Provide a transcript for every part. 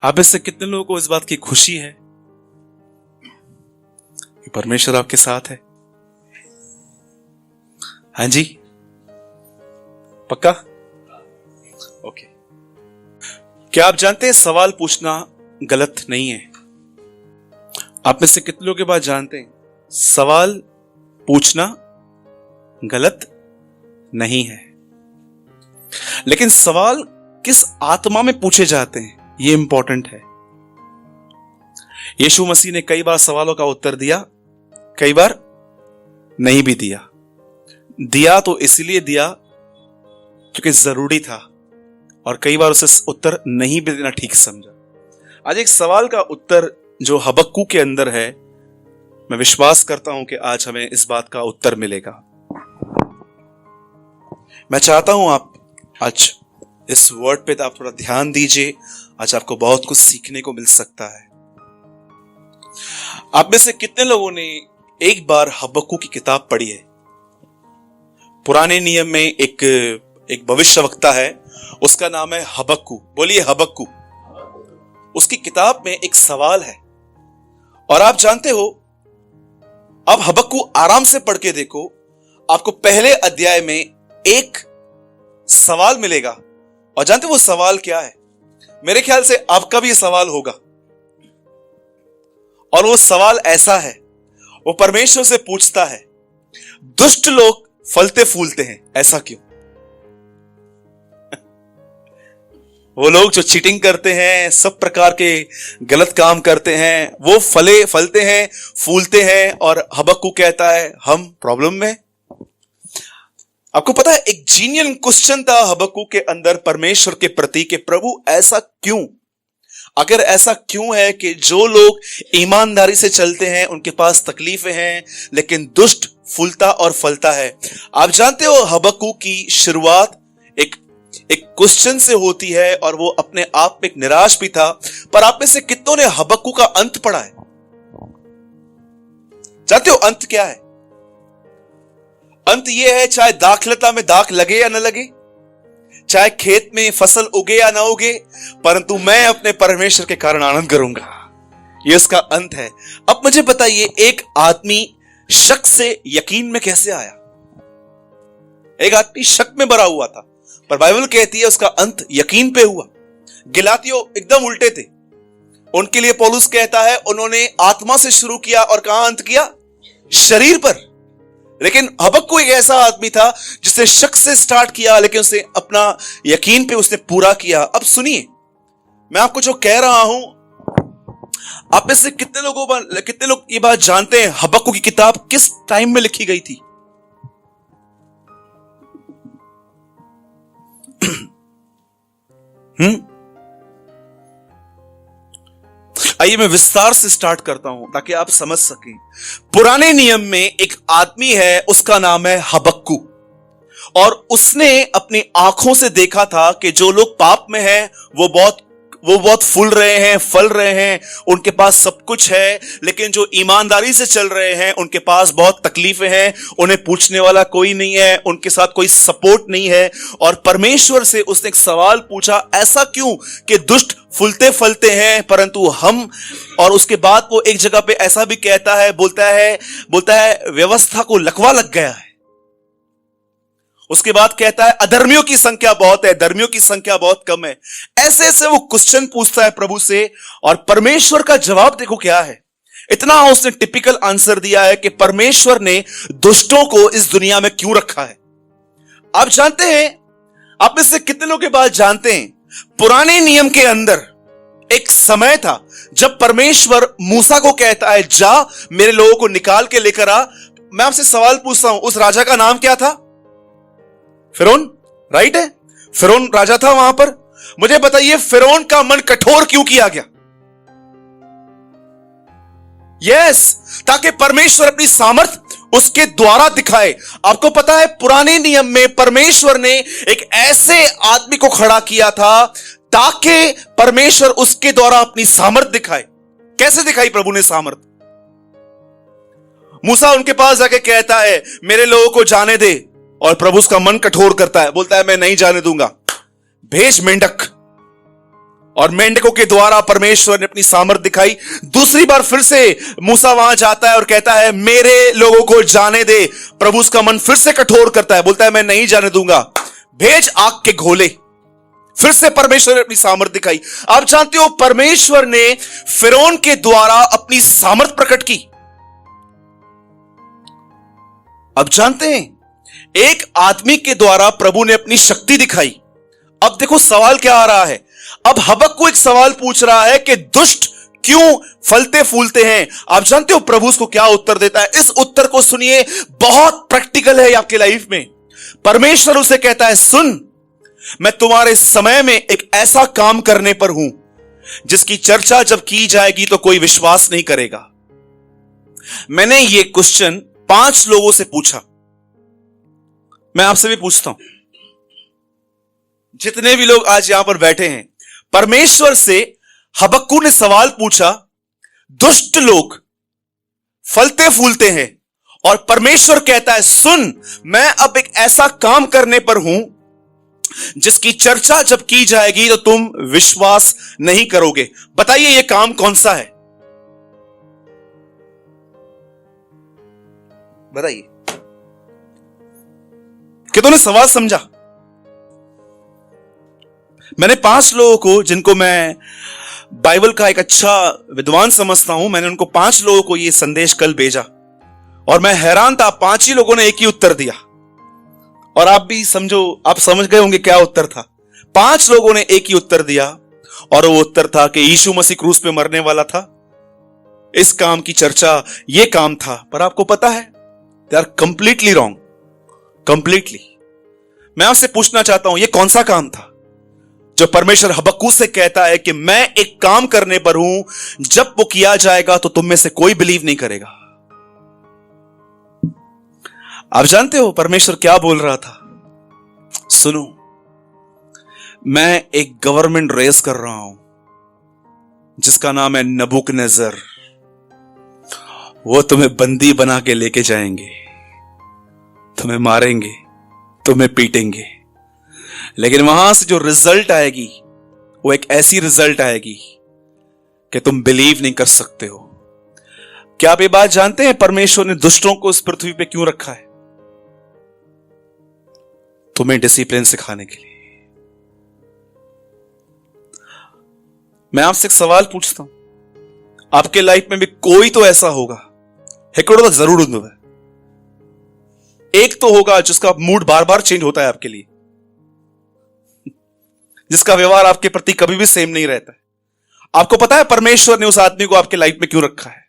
आप में से कितने लोगों को इस बात की खुशी है कि परमेश्वर आपके साथ है? हाँ जी, पक्का? ओके। क्या आप जानते हैं सवाल पूछना गलत नहीं है? आप में से कितने लोग ये बात जानते हैं सवाल पूछना गलत नहीं है, लेकिन सवाल किस आत्मा में पूछे जाते हैं ये इंपॉर्टेंट है। यीशु मसीह ने कई बार सवालों का उत्तर दिया, कई बार नहीं भी दिया तो इसलिए दिया क्योंकि जरूरी था, और कई बार उसे उत्तर नहीं भी देना ठीक समझा। आज एक सवाल का उत्तर जो हबक्कू के अंदर है, मैं विश्वास करता हूं कि आज हमें इस बात का उत्तर मिलेगा। मैं चाहता हूं आप आज इस वर्ड पे आप थोड़ा ध्यान दीजिए, आज आपको बहुत कुछ सीखने को मिल सकता है। आप में से कितने लोगों ने एक बार हबक्कू की किताब पढ़ी है? पुराने नियम में एक भविष्यवक्ता है, उसका नाम है हबक्कू। बोलिए हबक्कू। उसकी किताब में एक सवाल है, और आप जानते हो, अब हबक्कू आराम से पढ़ के देखो, आपको पहले अध्याय में एक सवाल मिलेगा, और जानते हो वो सवाल क्या है? मेरे ख्याल से आपका भी ये सवाल होगा, और वो सवाल ऐसा है, वो परमेश्वर से पूछता है, दुष्ट लोग फलते फूलते हैं, ऐसा क्यों? वो लोग जो चीटिंग करते हैं, सब प्रकार के गलत काम करते हैं, वो फलते हैं, फूलते हैं, और हबक्कू कहता है हम प्रॉब्लम में। आपको पता है एक जीनियन क्वेश्चन था हबक्कू के अंदर परमेश्वर के प्रति कि प्रभु ऐसा क्यों? अगर ऐसा क्यों है कि जो लोग ईमानदारी से चलते हैं उनके पास तकलीफें हैं, लेकिन दुष्ट फूलता और फलता है। आप जानते हो हबक्कू की शुरुआत एक क्वेश्चन से होती है, और वो अपने आप में एक निराश भी था। पर आप में से कितनों ने हबक्कू का अंत पढ़ा है? जानते हो अंत क्या है? अंत ये है, चाहे दाखलता में दाख लगे या न लगे, चाहे खेत में फसल उगे या ना उगे, परंतु मैं अपने परमेश्वर के कारण आनंद करूंगा। ये उसका अंत है। अब मुझे बताइए, एक आदमी शक से यकीन में कैसे आया? एक आदमी शक में भरा हुआ था, पर बाइबल कहती है उसका अंत यकीन पे हुआ। गिलातियों एकदम उल्टे थे। उनके लिए पौलुस कहता है उन्होंने आत्मा से शुरू किया और कहां अंत किया? शरीर पर। लेकिन हबक्कू एक ऐसा आदमी था जिसने शक से स्टार्ट किया, लेकिन उसने अपना यकीन पे उसने पूरा किया। अब सुनिए, मैं आपको जो कह रहा हूं, आप में से कितने लोग ये बात जानते हैं हबक्कू की किताब किस टाइम में लिखी गई थी? आइए मैं विस्तार से स्टार्ट करता हूं ताकि आप समझ सकें। पुराने नियम में एक आदमी है, उसका नाम है हबक्कू, और उसने अपनी आंखों से देखा था कि जो लोग पाप में हैं वो बहुत फूल रहे हैं, फल रहे हैं, उनके पास सब कुछ है, लेकिन जो ईमानदारी से चल रहे हैं उनके पास बहुत तकलीफें हैं, उन्हें पूछने वाला कोई नहीं है, उनके साथ कोई सपोर्ट नहीं है। और परमेश्वर से उसने एक सवाल पूछा, ऐसा क्यों कि दुष्ट फूलते फलते हैं परंतु हम? और उसके बाद वो एक जगह पे ऐसा भी कहता है, बोलता है व्यवस्था को लकवा लग गया है। उसके बाद कहता है अधर्मियों की संख्या बहुत है, धर्मियों की संख्या बहुत कम है। ऐसे ऐसे वो क्वेश्चन पूछता है प्रभु से, और परमेश्वर का जवाब देखो क्या है। इतना उसने टिपिकल आंसर दिया है कि परमेश्वर ने दुष्टों को इस दुनिया में क्यों रखा है। आप जानते हैं, आप में से कितने लोग ये बात जानते हैं, पुराने नियम के अंदर एक समय था जब परमेश्वर मूसा को कहता है जा मेरे लोगों को निकाल के लेकर आ। मैं आपसे सवाल पूछता हूं, उस राजा का नाम क्या था? फिरौन, राइट है? फिरौन राजा था वहां पर। मुझे बताइए फिरौन का मन कठोर क्यों किया गया? यस, ताकि परमेश्वर अपनी सामर्थ उसके द्वारा दिखाए। आपको पता है पुराने नियम में परमेश्वर ने एक ऐसे आदमी को खड़ा किया था ताकि परमेश्वर उसके द्वारा अपनी सामर्थ दिखाए। कैसे दिखाई प्रभु ने सामर्थ? मूसा उनके पास जाके कहता है मेरे लोगों को जाने दे, और प्रभु उसका मन कठोर करता है, बोलता है मैं नहीं जाने दूंगा, भेज मेंढक। और मेंढकों के द्वारा परमेश्वर ने अपनी सामर्थ दिखाई। दूसरी बार फिर से मूसा वहां जाता है और कहता है मेरे लोगों को जाने दे। प्रभु उसका मन फिर से कठोर करता है, बोलता है मैं नहीं जाने दूंगा, भेज आग के घोले। फिर से परमेश्वर ने अपनी सामर्थ दिखाई। आप जानते हो परमेश्वर ने फिरौन के द्वारा अपनी सामर्थ प्रकट की। अब जानते हैं एक आदमी के द्वारा प्रभु ने अपनी शक्ति दिखाई। अब देखो सवाल क्या आ रहा है। अब हबक्कू एक सवाल पूछ रहा है कि दुष्ट क्यों फलते फूलते हैं। आप जानते हो प्रभु उसको क्या उत्तर देता है। इस उत्तर को सुनिए, बहुत प्रैक्टिकल है आपकी लाइफ में। परमेश्वर उसे कहता है सुन, मैं तुम्हारे समय में एक ऐसा काम करने पर हूं जिसकी चर्चा जब की जाएगी तो कोई विश्वास नहीं करेगा। मैंने ये क्वेश्चन 5 लोगों से पूछा, मैं आपसे भी पूछता हूं, जितने भी लोग आज यहां पर बैठे हैं, परमेश्वर से हबक्कू ने सवाल पूछा, दुष्ट लोग फलते फूलते हैं, और परमेश्वर कहता है सुन, मैं अब एक ऐसा काम करने पर हूं जिसकी चर्चा जब की जाएगी तो तुम विश्वास नहीं करोगे। बताइए यह काम कौन सा है? बताइए। कि तूने सवाल समझा? मैंने 5 लोगों को, जिनको मैं बाइबल का एक अच्छा विद्वान समझता हूं, मैंने उनको 5 लोगों को यह संदेश कल भेजा और मैं हैरान था। 5 ही लोगों ने एक ही उत्तर दिया। और आप भी समझो, आप समझ गए होंगे क्या उत्तर था। 5 लोगों ने एक ही उत्तर दिया और वो उत्तर था कि यीशु मसीह क्रूस पे मरने वाला था, इस काम की चर्चा ये काम था। पर आपको पता है they are completely wrong, completely. मैं आपसे पूछना चाहता हूं, ये कौन सा काम था जो परमेश्वर हबक्कू से कहता है कि मैं एक काम करने पर हूं, जब वो किया जाएगा तो तुम में से कोई बिलीव नहीं करेगा। आप जानते हो परमेश्वर क्या बोल रहा था? सुनो, मैं एक गवर्नमेंट रेस कर रहा हूं जिसका नाम है नबूकदनेस्सर। वो तुम्हें बंदी बना के लेके जाएंगे, तुम्हें मारेंगे, तुम्हें पीटेंगे, लेकिन वहां से जो रिजल्ट आएगी वो एक ऐसी रिजल्ट आएगी कि तुम बिलीव नहीं कर सकते हो। क्या आप ये बात जानते हैं परमेश्वर ने दुष्टों को इस पृथ्वी पे क्यों रखा है? तुम्हें डिसिप्लिन सिखाने के लिए। मैं आपसे एक सवाल पूछता हूं, आपके लाइफ में भी कोई तो ऐसा होगा, हिकिड़ो तो जरूर हूंदो है, एक तो होगा जिसका मूड बार बार चेंज होता है आपके लिए, जिसका व्यवहार आपके प्रति कभी भी सेम नहीं रहता है। आपको पता है परमेश्वर ने उस आदमी को आपके लाइफ में क्यों रखा है?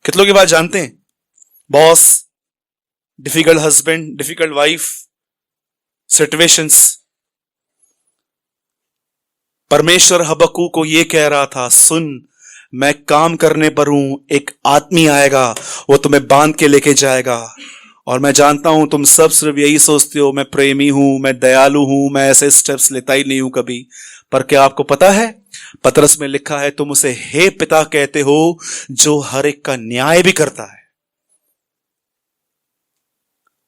कितने लोग ये बात जानते हैं? Boss, difficult husband, difficult wife, situations. परमेश्वर हबक्कू को यह कह रहा था, सुन, मैं काम करने पर हूं, एक आदमी आएगा, वो तुम्हें बांध के लेके जाएगा। और मैं जानता हूं तुम सब सिर्फ यही सोचते हो, मैं प्रेमी हूं, मैं दयालु हूं, मैं ऐसे स्टेप्स लेता ही नहीं हूं कभी। पर क्या आपको पता है पतरस में लिखा है, तुम उसे हे पिता कहते हो जो हर एक का न्याय भी करता है।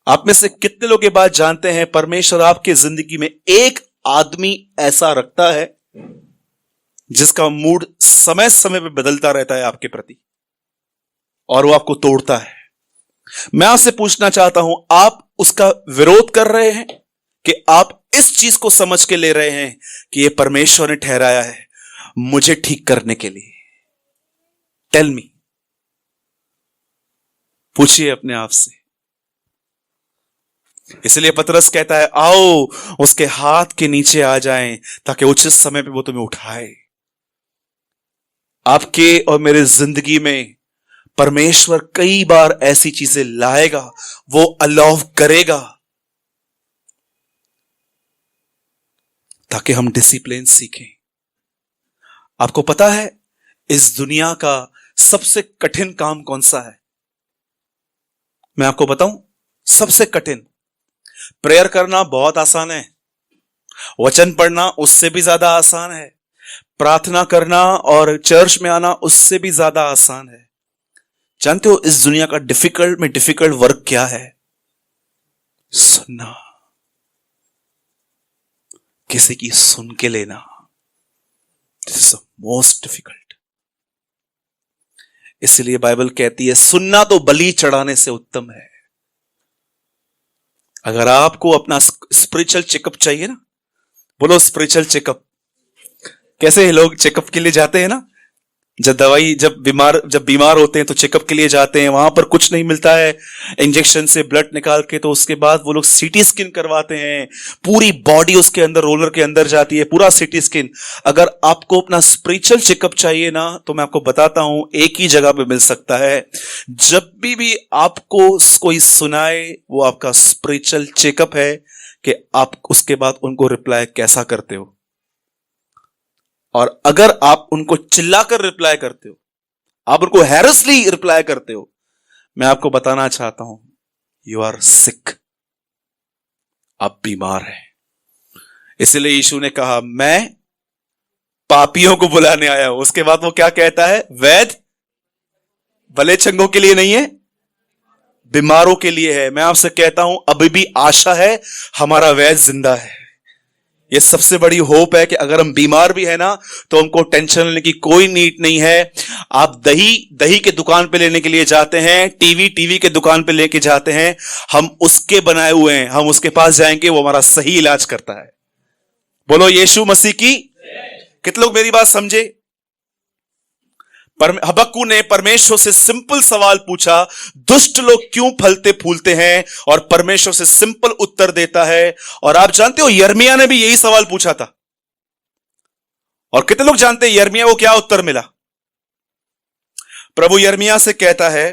आप में से कितने लोग ये बात जानते हैं परमेश्वर आपके जिंदगी में एक आदमी ऐसा रखता है जिसका मूड समय समय पे बदलता रहता है आपके प्रति, और वो आपको तोड़ता है। मैं आपसे पूछना चाहता हूं, आप उसका विरोध कर रहे हैं कि आप इस चीज को समझ के ले रहे हैं कि ये परमेश्वर ने ठहराया है मुझे ठीक करने के लिए? टेल मी, पूछिए अपने आप से। इसलिए पतरस कहता है, आओ उसके हाथ के नीचे आ जाएं ताकि उचित समय पे वो तुम्हें उठाए। आपके और मेरे जिंदगी में परमेश्वर कई बार ऐसी चीजें लाएगा, वो अलाउ करेगा ताकि हम डिसिप्लिन सीखें। आपको पता है इस दुनिया का सबसे कठिन काम कौन सा है? मैं आपको बताऊं, सबसे कठिन। प्रेयर करना बहुत आसान है, वचन पढ़ना उससे भी ज्यादा आसान है, प्रार्थना करना और चर्च में आना उससे भी ज्यादा आसान है। जानते हो इस दुनिया का डिफिकल्ट में डिफिकल्ट वर्क क्या है? सुनना। किसी की सुन के लेना, this is the most difficult. इसलिए बाइबल कहती है सुनना तो बलि चढ़ाने से उत्तम है। अगर आपको अपना स्पिरिचुअल चेकअप चाहिए ना, बोलो स्पिरिचुअल चेकअप। कैसे लोग चेकअप के लिए जाते हैं ना, जब बीमार होते हैं तो चेकअप के लिए जाते हैं, वहां पर कुछ नहीं मिलता है इंजेक्शन से ब्लड निकाल के, तो उसके बाद वो लोग सीटी स्कैन करवाते हैं, पूरी बॉडी उसके अंदर रोलर के अंदर जाती है, पूरा सीटी स्कैन। अगर आपको अपना स्पिरिचुअल चेकअप चाहिए ना, तो मैं आपको बताता हूं एक ही जगह पे मिल सकता है। जब भी आपको कोई सुनाए वो आपका स्पिरिचुअल चेकअप है कि आप उसके बाद उनको रिप्लाई कैसा करते हो। और अगर आप उनको चिल्लाकर रिप्लाई करते हो, आप उनको हैरसली रिप्लाई करते हो, मैं आपको बताना चाहता हूं यू आर सिक, आप बीमार हैं। इसलिए यीशु ने कहा मैं पापियों को बुलाने आया हूं। उसके बाद वो क्या कहता है, वैद्य भले चंगों के लिए नहीं है, बीमारों के लिए है। मैं आपसे कहता हूं अभी भी आशा है, हमारा वैद्य जिंदा है। ये सबसे बड़ी होप है कि अगर हम बीमार भी है ना, तो हमको टेंशन लेने की कोई नीड नहीं है। आप दही के दुकान पे लेने के लिए जाते हैं, टीवी के दुकान पे लेके जाते हैं, हम उसके बनाए हुए हैं, हम उसके पास जाएंगे, वो हमारा सही इलाज करता है। बोलो यीशु मसीह की। कितने लोग मेरी बात समझे? हबक्कू ने परमेश्वर से सिंपल सवाल पूछा, दुष्ट लोग क्यों फलते फूलते हैं, और परमेश्वर से सिंपल उत्तर देता है। और आप जानते हो यिर्मयाह ने भी यही सवाल पूछा था, और कितने लोग जानते हैं यिर्मयाह को क्या उत्तर मिला? प्रभु यिर्मयाह से कहता है,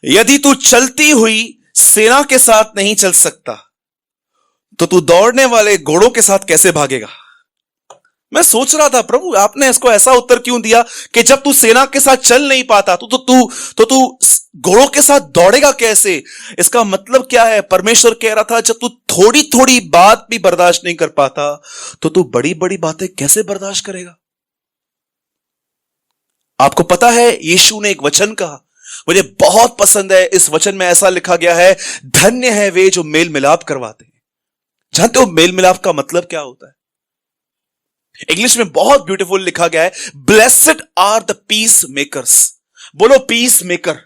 यदि तू चलती हुई सेना के साथ नहीं चल सकता, तो तू दौड़ने वाले घोड़ों के साथ कैसे भागेगा? मैं सोच रहा था प्रभु आपने इसको ऐसा उत्तर क्यों दिया कि जब तू सेना के साथ चल नहीं पाता तो तू घोड़ों के साथ दौड़ेगा कैसे? इसका मतलब क्या है? परमेश्वर कह रहा था जब तू थोड़ी थोड़ी बात भी बर्दाश्त नहीं कर पाता, तो तू बड़ी बड़ी बातें कैसे बर्दाश्त करेगा? आपको पता है यीशु ने एक वचन कहा, मुझे बहुत पसंद है। इस वचन में ऐसा लिखा गया है, धन्य है वे जो मेल मिलाप करवाते हैं। जानते हो मेल मिलाप का मतलब क्या होता है? इंग्लिश में बहुत ब्यूटीफुल लिखा गया है, blessed are the peacemakers. बोलो पीस मेकर।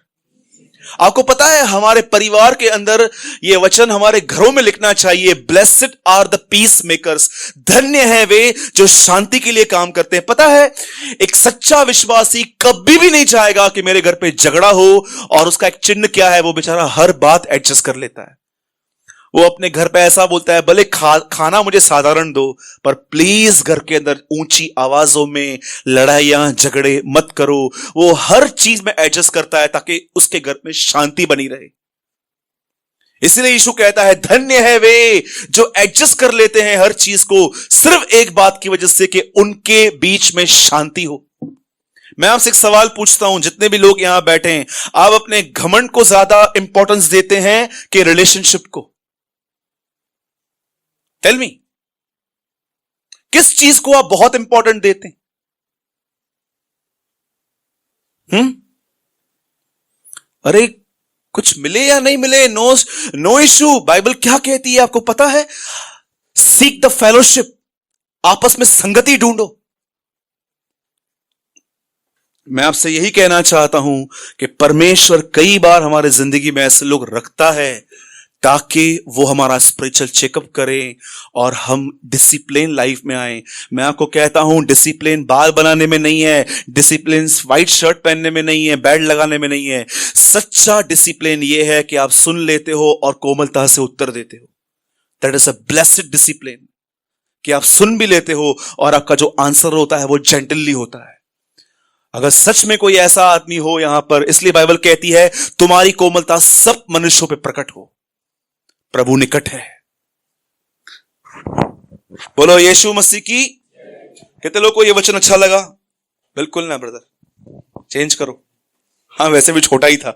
आपको पता है हमारे परिवार के अंदर यह वचन हमारे घरों में लिखना चाहिए, blessed are the peacemakers. धन्य है वे जो शांति के लिए काम करते हैं। पता है एक सच्चा विश्वासी कभी भी नहीं चाहेगा कि मेरे घर पे झगड़ा हो, और उसका एक चिन्ह क्या है, वो बेचारा हर बात एडजस्ट कर लेता है। वो अपने घर पे ऐसा बोलता है, भले खाना मुझे साधारण दो, पर प्लीज घर के अंदर ऊंची आवाजों में लड़ाइयां झगड़े मत करो। वो हर चीज में एडजस्ट करता है ताकि उसके घर में शांति बनी रहे। इसलिए यीशु कहता है धन्य है वे जो एडजस्ट कर लेते हैं हर चीज को, सिर्फ एक बात की वजह से कि उनके बीच में शांति हो। मैं आपसे एक सवाल पूछता हूं, जितने भी लोग यहां बैठे हैं, आप अपने घमंड को ज्यादा इंपॉर्टेंस देते हैं कि रिलेशनशिप को? टेल मी, किस चीज को आप बहुत इंपॉर्टेंट देते हैं? अरे कुछ मिले या नहीं मिले, नो इश्यू। बाइबल क्या कहती है आपको पता है? सीक द फेलोशिप, आपस में संगति ढूंढो। मैं आपसे यही कहना चाहता हूं कि परमेश्वर कई बार हमारे जिंदगी में ऐसे लोग रखता है ताकि वो हमारा स्पिरिचुअल चेकअप करें और हम डिसिप्लिन लाइफ में आए। मैं आपको कहता हूं डिसिप्लिन बाल बनाने में नहीं है, डिसिप्लिन व्हाइट शर्ट पहनने में नहीं है, बेल्ट लगाने में नहीं है। सच्चा डिसिप्लिन ये है कि आप सुन लेते हो और कोमलता से उत्तर देते हो। That is a blessed discipline, कि आप सुन भी लेते हो और आपका जो आंसर होता है वो जेंटली होता है। अगर सच में कोई ऐसा आदमी हो यहां पर, इसलिए बाइबल कहती है तुम्हारी कोमलता सब मनुष्यों पर प्रकट हो, प्रभु निकट है। बोलो यीशु मसीह की। कितने लोगों को यह वचन अच्छा लगा? बिल्कुल ना ब्रदर, चेंज करो। हाँ वैसे भी छोटा ही था।